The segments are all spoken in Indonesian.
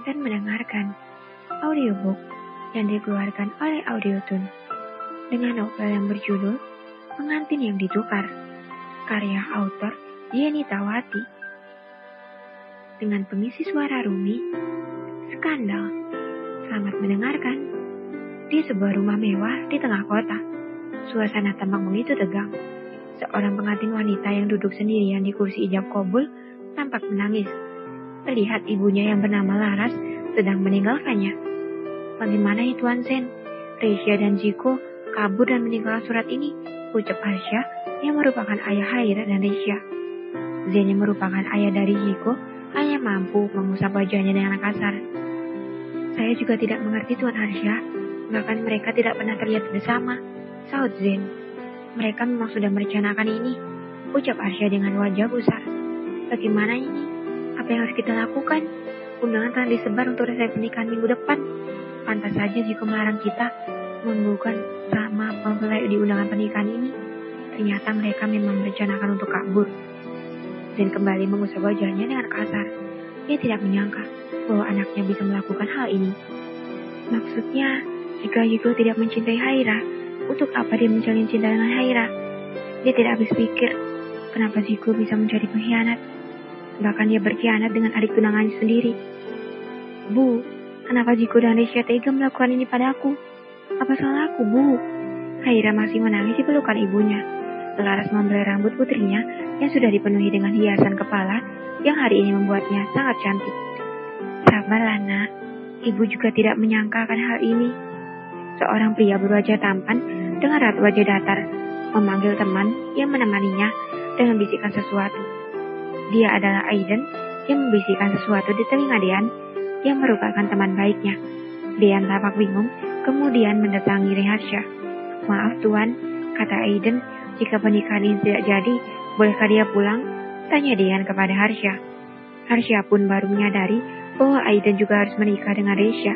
dan mendengarkan audiobook yang dikeluarkan oleh Audiotune dengan novel yang berjudul Pengantin yang Ditukar, karya author Jenny Tawati, dengan pengisi suara Rumi, Skandal. Selamat mendengarkan. Di sebuah rumah mewah di tengah kota, suasana tampak begitu tegang. Seorang pengantin wanita yang duduk sendirian di kursi ijab kabul tampak menangis. Terlihat ibunya yang bernama Laras sedang meninggalkannya. Bagaimana ya Tuan Zen? Reisha dan Ziko kabur dan meninggalkan surat ini, ucap Harsha yang merupakan ayah Haira dan Reisha. Zen yang merupakan ayah dari Ziko hanya mampu mengusap wajahnya dengan kasar. Saya juga tidak mengerti Tuan Harsha, bahkan mereka tidak pernah terlihat bersama, sahut Zen. Mereka memang sudah merencanakan ini, ucap Harsha dengan wajah gusar. Bagaimana ini? Apa yang harus kita lakukan? Undangan telah disebar untuk resepsi pernikahan minggu depan. Pantas saja jika melarang kita membuka sama mempelai di undangan pernikahan ini. Ternyata mereka memang merencanakan untuk kabur. Zen kembali mengusap wajahnya dengan kasar. Dia tidak menyangka bahwa anaknya bisa melakukan hal ini. Maksudnya, jika Ziko tidak mencintai Haira, untuk apa dia menjalin cinta dengan Haira? Dia tidak habis pikir, kenapa Ziko bisa menjadi pengkhianat. Bahkan dia berkhianat dengan adik tunangannya sendiri. Bu, kenapa Ziko dan Reisha tega melakukan ini padaku? Apa salahku, Bu? Haira masih menangis di pelukan ibunya. Laras membelai rambut putrinya yang sudah dipenuhi dengan hiasan kepala yang hari ini membuatnya sangat cantik. Sabarlah nak, ibu juga tidak menyangka akan hal ini. Seorang pria berwajah tampan dengan raut wajah datar memanggil teman yang menemaninya dengan bisikan sesuatu. Dia adalah Aiden yang membisikkan sesuatu di telinga Dean yang merupakan teman baiknya. Dean tampak bingung kemudian mendatangi Harsha. Maaf tuan, kata Aiden, jika pernikahan ini tidak jadi, bolehkah dia pulang? Tanya Dean kepada Harsha. Harsha pun baru menyadari bahwa Aiden juga harus menikah dengan Reisha.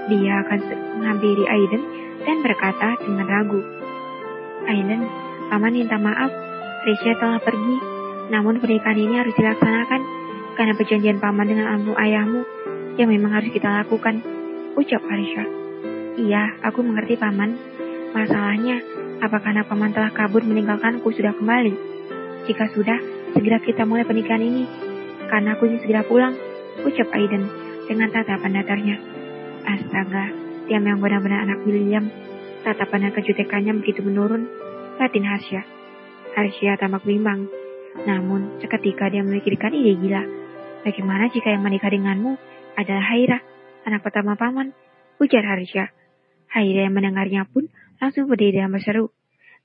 Dia akan menghampiri Aiden dan berkata dengan ragu, Aiden, paman minta maaf, Reisha telah pergi. Namun pernikahan ini harus dilaksanakan karena perjanjian paman dengan ayahmu yang memang harus kita lakukan, ucap Harsha. Iya, aku mengerti paman. Masalahnya, apakah anak paman telah kabur meninggalkanku sudah kembali? Jika sudah, segera kita mulai pernikahan ini, karena aku ingin segera pulang, ucap Aiden dengan tatapan datarnya. Astaga, dia memang benar-benar anak William. Tatapan dan kejutekannya begitu menurun, batin Harsha. Harsha tampak bimbang. Namun, seketika dia memikirkan ide gila. Bagaimana jika yang menikah denganmu adalah Haira, anak pertama paman? Ujar Harsha. Haira yang mendengarnya pun langsung berdiri dan berseru.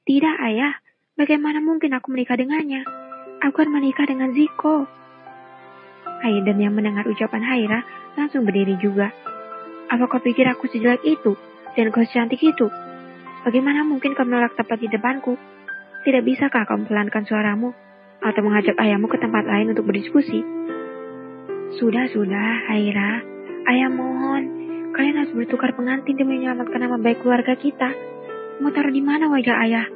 Tidak ayah, bagaimana mungkin aku menikah dengannya? Aku akan menikah dengan Ziko. Aiden yang mendengar ucapan Haira langsung berdiri juga. Apa kau pikir aku sejelek itu dan kau secantik itu? Bagaimana mungkin kau menolak tepat di depanku? Tidak bisakah kau mempelankan suaramu atau mengajak ayahmu ke tempat lain untuk berdiskusi? Sudah, Haira. Ayah mohon, kalian harus bertukar pengantin demi menyelamatkan nama baik keluarga kita. Mau taruh di mana wajah ayah?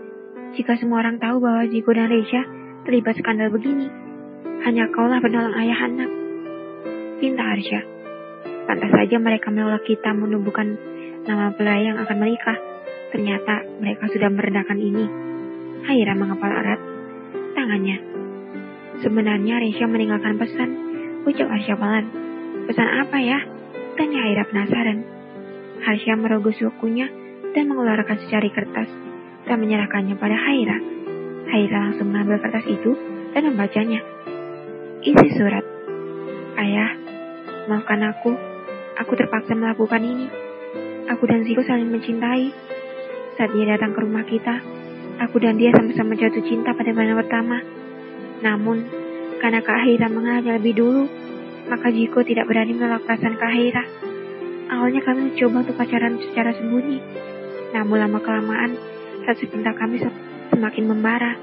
Jika semua orang tahu bahwa Ziko dan Reisha terlibat skandal begini, hanya kaulah penolong ayah anak. Pinta Harsha. Pantas saja mereka menolak kita menumbuhkan nama mempelai yang akan menikah. Ternyata mereka sudah merendahkan ini. Haira mengepal erat tangannya. Sebenarnya Reisha meninggalkan pesan, ucap Harsha pelan. Pesan apa ya? Tanya Haira penasaran. Harsha merogoh sukunya dan mengeluarkan secari kertas dan menyerahkannya pada Haira. Haira langsung mengambil kertas itu dan membacanya. Isi surat. Ayah, maafkan aku. Aku terpaksa melakukan ini. Aku dan Ziko saling mencintai. Saat dia datang ke rumah kita, aku dan dia sama-sama jatuh cinta pada pandangan pertama. Namun, karena Kak Haira mengenalnya lebih dulu, maka Ziko tidak berani menolak perasaan Kak Haira. Awalnya kami mencoba untuk pacaran secara sembunyi. Namun lama-kelamaan, rasa cinta kami semakin membara.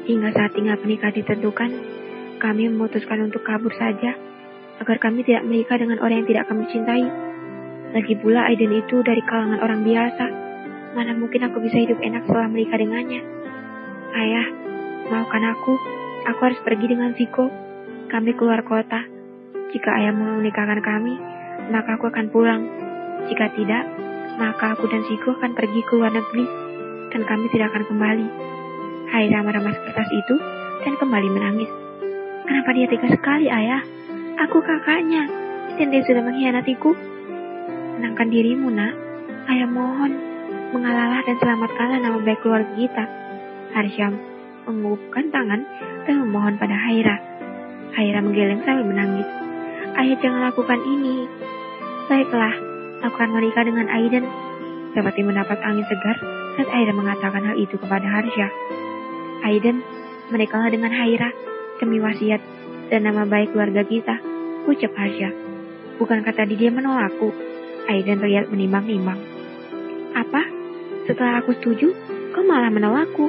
Hingga saat tinggal pernikahan ditentukan, kami memutuskan untuk kabur saja, agar kami tidak menikah dengan orang yang tidak kami cintai. Lagi pula Aiden itu dari kalangan orang biasa. Mana mungkin aku bisa hidup enak setelah menikah dengannya. Ayah, maafkan aku harus pergi dengan Ziko. Kami keluar kota. Jika ayah mau menikahkan kami, maka aku akan pulang. Jika tidak, maka aku dan Ziko akan pergi ke luar negeri, dan kami tidak akan kembali. Haira meremas kertas itu dan kembali menangis. Kenapa dia tega sekali, ayah? Aku kakaknya, dan dia sudah mengkhianatiku. Tenangkan dirimu, nak. Ayah mohon, mengalahlah dan selamatkanlah nama baik keluarga kita. Harsha mengulupkan tangan dan memohon pada Haira. Haira menggeleng sambil menangis. Ayah, jangan lakukan ini. Baiklah, aku akan menikah dengan Aiden. Seperti mendapat angin segar saat Haira mengatakan hal itu kepada Harsha. Aiden, menikahlah dengan Haira demi wasiat dan nama baik keluarga kita, ucap Harsha. Bukankah tadi dia menolakku? Aiden terlihat menimbang-nimbang. Apa? Setelah aku setuju, kau malah menolakku.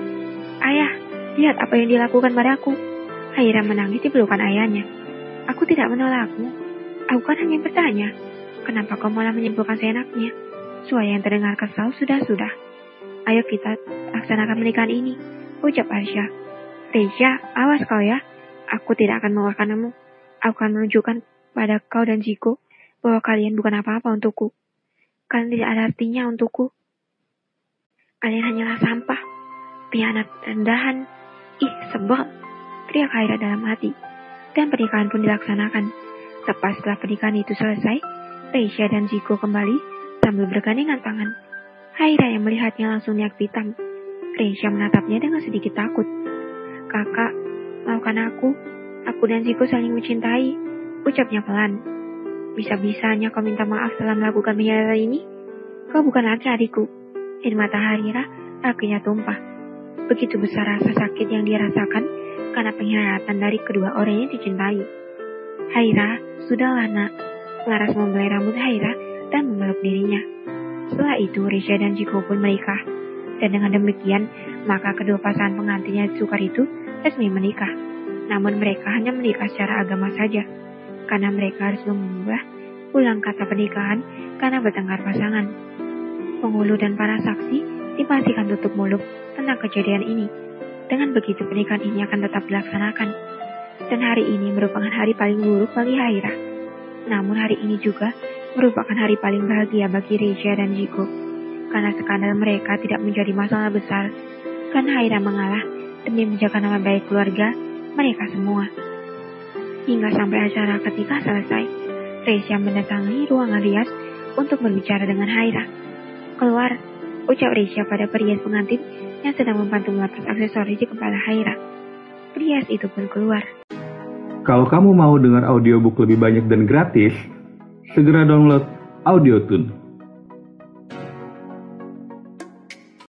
Ayah, lihat apa yang dilakukan padaku. Haira menangis di pelukan ayahnya. Aku tidak menolakmu. Aku kan hanya bertanya, kenapa kau malah menyimpulkan seenaknya? Suara yang terdengar kesal sudah-sudah. Ayo kita laksanakan pernikahan ini, ucap Harsha. Reisha, awas kau ya. Aku tidak akan mengeluarkanmu. Aku akan menunjukkan pada kau dan Ziko bahwa kalian bukan apa-apa untukku. Kalian tidak ada artinya untukku. Kalian hanyalah sampah, pengkhianat rendahan. Ih, sebel, teriak Haira dalam hati. Dan pernikahan pun dilaksanakan. Tepat setelah pernikahan itu selesai, Reisha dan Ziko kembali sambil bergandengan tangan. Haira yang melihatnya langsung niat pitam. Reisha menatapnya dengan sedikit takut. Kakak, maafkan aku. Aku dan Ziko saling mencintai, ucapnya pelan. Bisa-bisanya kau minta maaf setelah melakukan pengkhianatan ini? Kau bukan lagi adikku. Dan mata Haira akhirnya tumpah. Begitu besar rasa sakit yang dia rasakan karena pengkhianatan dari kedua orang yang dicintai. Haira, sudahlah nak. Laras membelai rambut Haira dan memeluk dirinya. Setelah itu, Reisha dan Ziko pun menikah. Dan dengan demikian, maka kedua pasangan pengantin yang sukar itu resmi menikah. Namun mereka hanya menikah secara agama saja, karena mereka harus mengubah ulang kata pernikahan karena bertengkar pasangan. Penghulu dan para saksi dipastikan tutup mulut tentang kejadian ini. Dengan begitu pernikahan ini akan tetap dilaksanakan. Dan hari ini merupakan hari paling buruk bagi Haira. Namun hari ini juga merupakan hari paling bahagia bagi Reisha dan Ziko. Karena skandal mereka tidak menjadi masalah besar. Karena Haira mengalah demi menjaga nama baik keluarga mereka semua. Hingga sampai acara ketika selesai, Reisha mendatangi ruangan rias untuk berbicara dengan Haira. Keluar, ucap Reisha pada perias pengantin yang sedang membantu melepas aksesoris di kepala Haira. Perias itu pun keluar. Kalau kamu mau dengar audiobook lebih banyak dan gratis, segera download Audiotune.